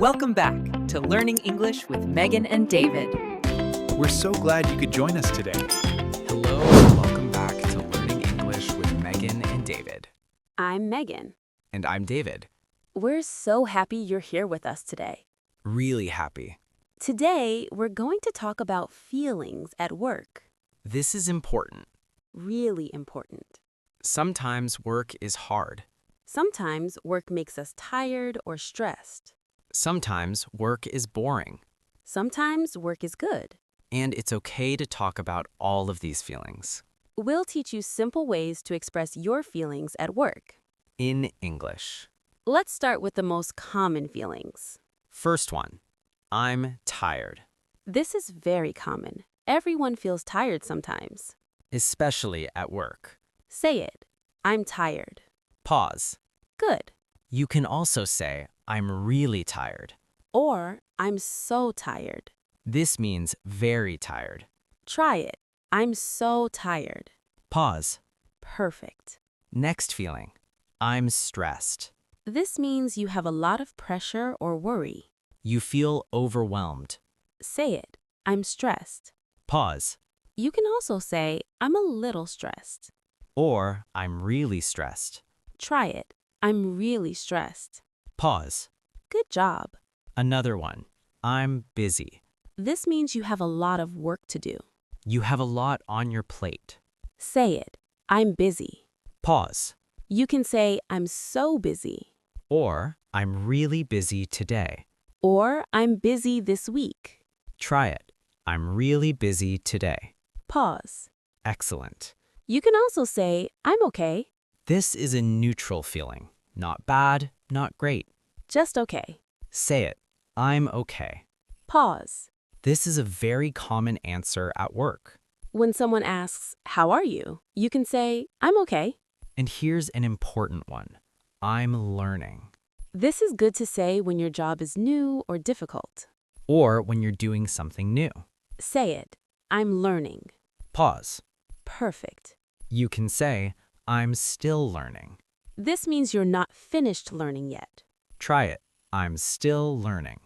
Welcome back to Learning English with Megan and David. We're so glad you could join us today. Hello and welcome back to Learning English with Megan and David. I'm Megan. And I'm David. We're so happy you're here with us today. Really happy. Today, we're going to talk about feelings at work. This is important. Really important. Sometimes work is hard. Sometimes work makes us tired or stressed. Sometimes work is boring. Sometimes work is good. And it's okay to talk about all of these feelings. We'll teach you simple ways to express your feelings at work. In English. Let's start with the most common feelings. First one. I'm tired. This is very common. Everyone feels tired sometimes. Especially at work. Say it. I'm tired. Pause. Good. You can also say, I'm really tired. Or, I'm so tired. This means very tired. Try it. I'm so tired. Pause. Perfect. Next feeling. I'm stressed. This means you have a lot of pressure or worry. You feel overwhelmed. Say it. I'm stressed. Pause. You can also say, I'm a little stressed. Or, I'm really stressed. Try it. I'm really stressed. Pause. Good job. Another one. I'm busy. This means you have a lot of work to do. You have a lot on your plate. Say it. I'm busy. Pause. You can say, I'm so busy. Or, I'm really busy today. Or, I'm busy this week. Try it. I'm really busy today. Pause. Excellent. You can also say, I'm okay. This is a neutral feeling. Not bad, not great. Just okay. Say it. I'm okay. Pause. This is a very common answer at work. When someone asks, how are you? You can say, I'm okay. And here's an important one. I'm learning. This is good to say when your job is new or difficult. Or when you're doing something new. Say it. I'm learning. Pause. Perfect. You can say, I'm still learning. This means you're not finished learning yet. Try it. I'm still learning.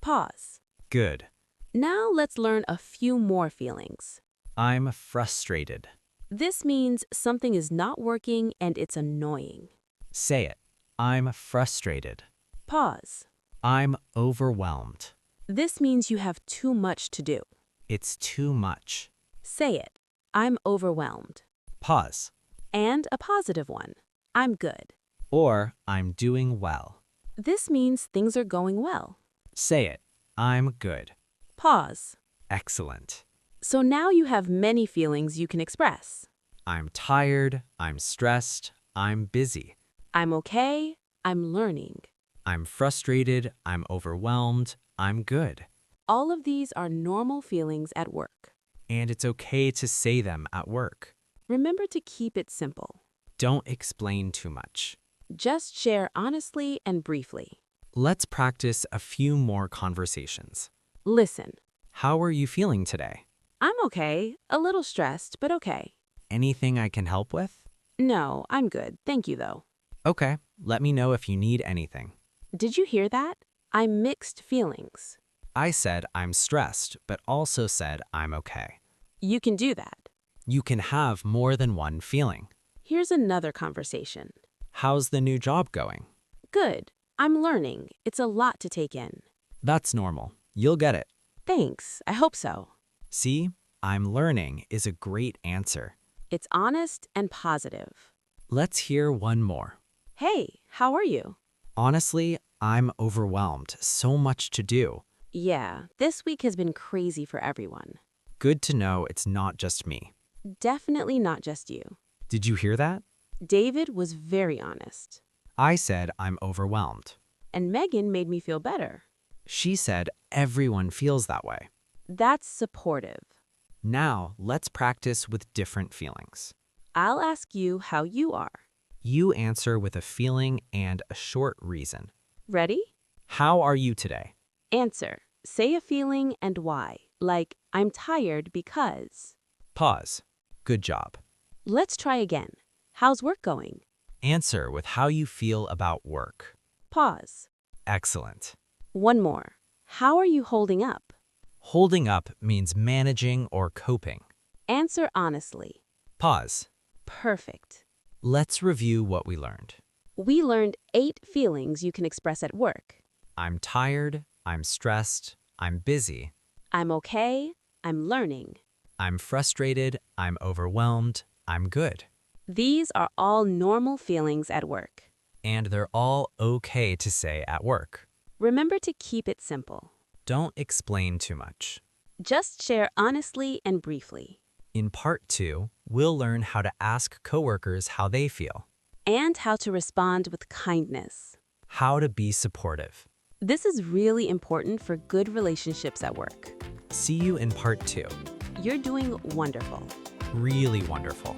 Pause. Good. Now let's learn a few more feelings. I'm frustrated. This means something is not working and it's annoying. Say it. I'm frustrated. Pause. I'm overwhelmed. This means you have too much to do. It's too much. Say it. I'm overwhelmed. Pause. And a positive one. I'm good. Or I'm doing well. This means things are going well. Say it. I'm good. Pause. Excellent. So now you have many feelings you can express. I'm tired. I'm stressed. I'm busy. I'm okay. I'm learning. I'm frustrated. I'm overwhelmed. I'm good. All of these are normal feelings at work. And it's okay to say them at work. Remember to keep it simple. Don't explain too much. Just share honestly and briefly. Let's practice a few more conversations. Listen. How are you feeling today? I'm okay. A little stressed, but okay. Anything I can help with? No, I'm good. Thank you, though. Okay, let me know if you need anything. Did you hear that? I mixed feelings. I said I'm stressed, but also said I'm okay. You can do that. You can have more than one feeling. Here's another conversation. How's the new job going? Good. I'm learning. It's a lot to take in. That's normal. You'll get it. Thanks. I hope so. See, I'm learning is a great answer. It's honest and positive. Let's hear one more. Hey, how are you? Honestly, I'm overwhelmed. So much to do. Yeah, this week has been crazy for everyone. Good to know it's not just me. Definitely not just you. Did you hear that? David was very honest. I said I'm overwhelmed. And Megan made me feel better. She said everyone feels that way. That's supportive. Now, let's practice with different feelings. I'll ask you how you are. You answer with a feeling and a short reason. Ready? How are you today? Answer. Say a feeling and why. Like, I'm tired because. Pause. Good job. Let's try again. How's work going? Answer with how you feel about work. Pause. Excellent. One more. How are you holding up? Holding up means managing or coping. Answer honestly. Pause. Perfect. Let's review what we learned. We learned 8 feelings you can express at work. I'm tired, I'm stressed, I'm busy, I'm okay. I'm learning. I'm frustrated, I'm overwhelmed, I'm good. These are all normal feelings at work. And they're all okay to say at work. Remember to keep it simple. Don't explain too much. Just share honestly and briefly. In part 2, we'll learn how to ask coworkers how they feel, And how to respond with kindness. how to be supportive. This is really important for good relationships at work. See you in part 2. You're doing wonderful. Really wonderful.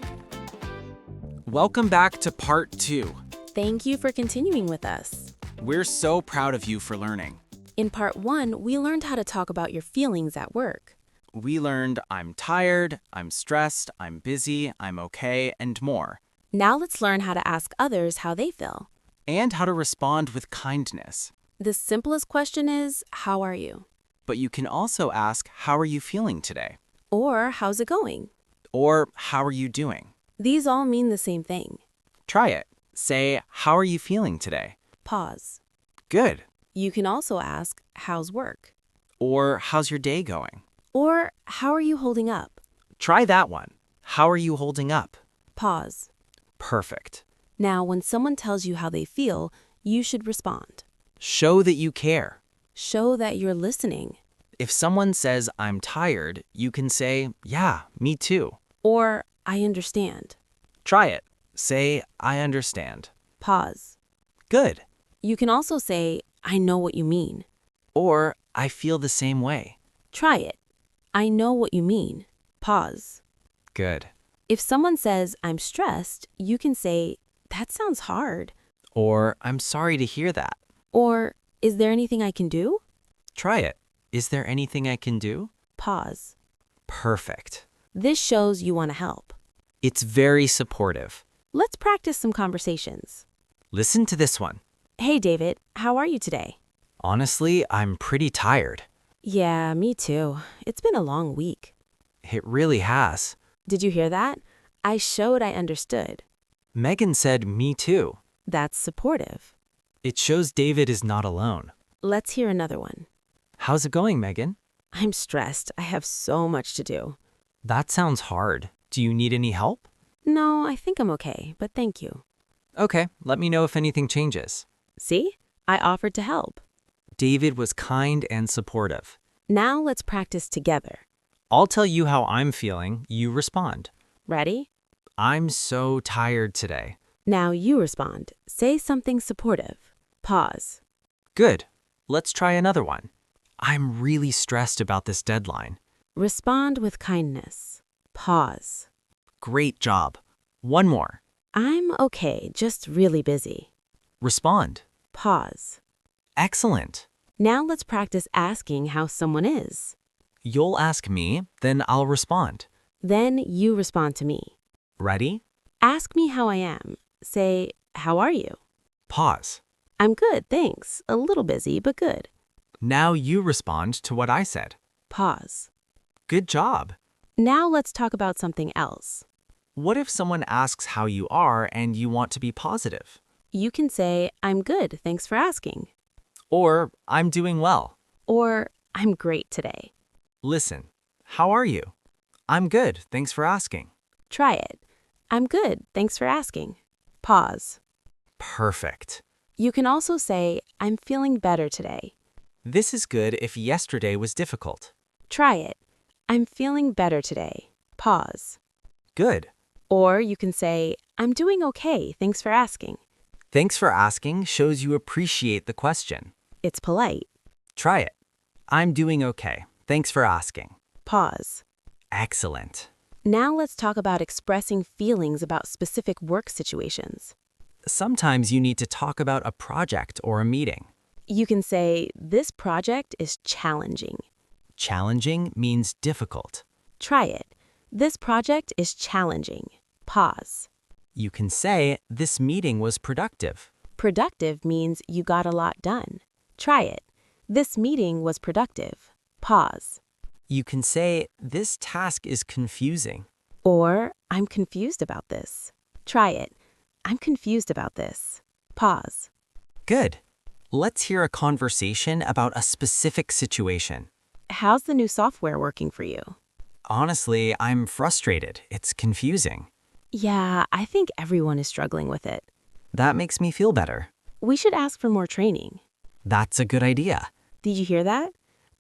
Welcome back to part 2. Thank you for continuing with us. We're so proud of you for learning. In part 1, we learned how to talk about your feelings at work. We learned I'm tired, I'm stressed, I'm busy, I'm okay, and more. Now let's learn how to ask others how they feel. And how to respond with kindness. The simplest question is, how are you? But you can also ask, how are you feeling today? Or, how's it going? Or, how are you doing? These all mean the same thing. Try it. Say, how are you feeling today? Pause. Good. You can also ask, how's work? Or, how's your day going? Or, how are you holding up? Try that one. How are you holding up? Pause. Perfect. Now, when someone tells you how they feel, you should respond. Show that you care. Show that you're listening. If someone says, I'm tired, you can say, yeah, me too. Or, I understand. Try it. Say, I understand. Pause. Good. You can also say, I know what you mean. Or, I feel the same way. Try it. I know what you mean. Pause. Good. If someone says, I'm stressed, you can say, that sounds hard. Or, I'm sorry to hear that. Or, is there anything I can do? Try it. Is there anything I can do? Pause. Perfect. This shows you want to help. It's very supportive. Let's practice some conversations. Listen to this one. Hey, David, how are you today? Honestly, I'm pretty tired. Yeah, me too. It's been a long week. It really has. Did you hear that? I showed I understood. Megan said, me too. That's supportive. It shows David is not alone. Let's hear another one. How's it going, Megan? I'm stressed. I have so much to do. That sounds hard. Do you need any help? No, I think I'm okay, but thank you. Okay, let me know if anything changes. See? I offered to help. David was kind and supportive. Now let's practice together. I'll tell you how I'm feeling, you respond. Ready? I'm so tired today. Now you respond. Say something supportive. Pause. Good. Let's try another one. I'm really stressed about this deadline. Respond with kindness. Pause. Great job. One more. I'm okay, just really busy. Respond. Pause. Excellent. Now let's practice asking how someone is. You'll ask me, then I'll respond. Then you respond to me. Ready? Ask me how I am. Say, how are you? Pause. I'm good, thanks. A little busy, but good. Now you respond to what I said. Pause. Good job. Now let's talk about something else. What if someone asks how you are and you want to be positive? You can say, I'm good, thanks for asking. Or, I'm doing well. Or, I'm great today. Listen, how are you? I'm good, thanks for asking. Try it. I'm good, thanks for asking. Pause. Perfect. You can also say, I'm feeling better today. This is good if yesterday was difficult. Try it. I'm feeling better today. Pause. Good. Or you can say, I'm doing okay, thanks for asking. Thanks for asking shows you appreciate the question. It's polite. Try it. I'm doing okay. Thanks for asking. Pause. Excellent. Now let's talk about expressing feelings about specific work situations. Sometimes you need to talk about a project or a meeting. You can say, this project is challenging. Challenging means difficult. Try it. This project is challenging. Pause. You can say, this meeting was productive. Productive means you got a lot done. Try it. This meeting was productive. Pause. You can say, this task is confusing. Or, I'm confused about this. Try it. I'm confused about this. Pause. Good. Let's hear a conversation about a specific situation. How's the new software working for you? Honestly, I'm frustrated. It's confusing. Yeah, I think everyone is struggling with it. That makes me feel better. We should ask for more training. That's a good idea. Did you hear that?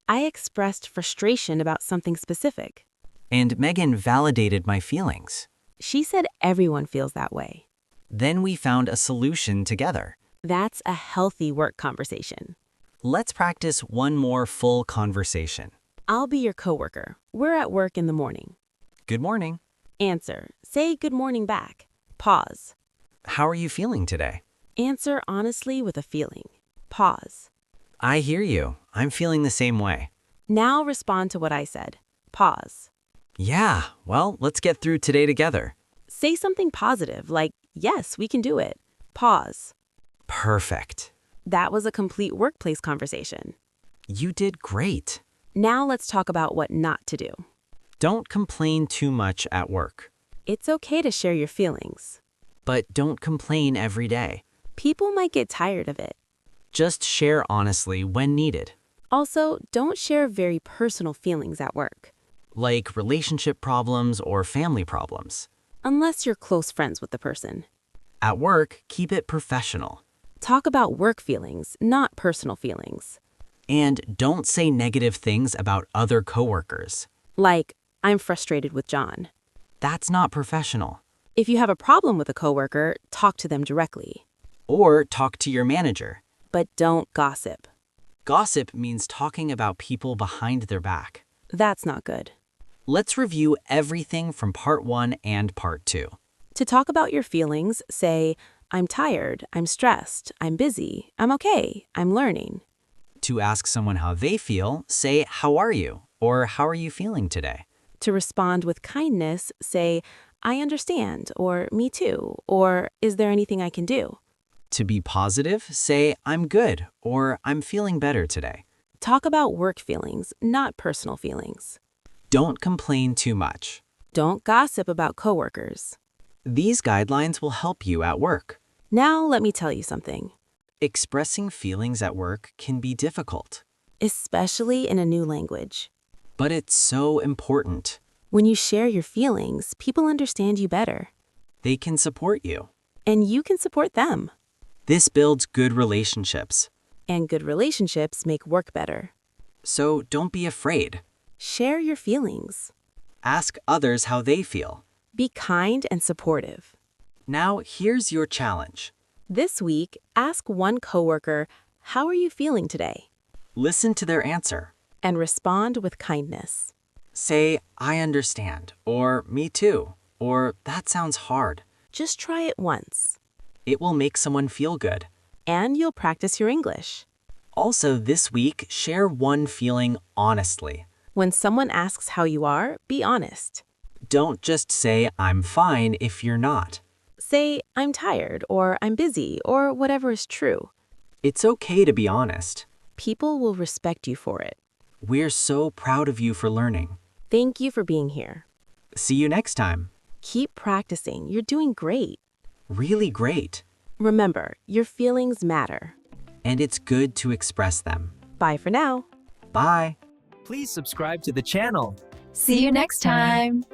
I expressed frustration about something specific. And Megan validated my feelings. She said everyone feels that way. Then we found a solution together. That's a healthy work conversation. Let's practice one more full conversation. I'll be your coworker. We're at work in the morning. Good morning. Answer. Say good morning back. Pause. How are you feeling today? Answer honestly with a feeling. Pause. I hear you. I'm feeling the same way. Now respond to what I said. Pause. Yeah, well, let's get through today together. Say something positive like, yes, we can do it. Pause. Perfect. That was a complete workplace conversation. You did great. Now let's talk about what not to do. Don't complain too much at work. It's okay to share your feelings. But don't complain every day. People might get tired of it. Just share honestly when needed. Also, don't share very personal feelings at work, Like relationship problems or family problems. unless you're close friends with the person. At work, keep it professional. Talk about work feelings, not personal feelings. And don't say negative things about other coworkers. Like, I'm frustrated with John. That's not professional. If you have a problem with a coworker, talk to them directly. Or talk to your manager. But don't gossip. Gossip means talking about people behind their back. That's not good. Let's review everything from part 1 and part 2. To talk about your feelings, say, I'm tired, I'm stressed, I'm busy, I'm okay, I'm learning. To ask someone how they feel, say, how are you? Or how are you feeling today? To respond with kindness, say, I understand, or me too, or is there anything I can do? To be positive, say, I'm good, or I'm feeling better today. Talk about work feelings, not personal feelings. Don't complain too much. Don't gossip about coworkers. These guidelines will help you at work. Now let me tell you something. Expressing feelings at work can be difficult, Especially in a new language. but it's so important. When you share your feelings, people understand you better. They can support you. And you can support them. This builds good relationships. And good relationships make work better. So don't be afraid. Share your feelings. Ask others how they feel. Be kind and supportive. Now, here's your challenge. This week, ask one coworker, how are you feeling today? Listen to their answer. And respond with kindness. Say, I understand, or me too, or that sounds hard. Just try it once. It will make someone feel good. And you'll practice your English. Also, this week, share one feeling honestly. When someone asks how you are, be honest. Don't just say, I'm fine if you're not. Say, I'm tired, or I'm busy, or whatever is true. It's okay to be honest. People will respect you for it. We're so proud of you for learning. Thank you for being here. See you next time. Keep practicing. You're doing great. Really great. Remember, your feelings matter. And it's good to express them. Bye for now. Bye. Please subscribe to the channel. See you next time.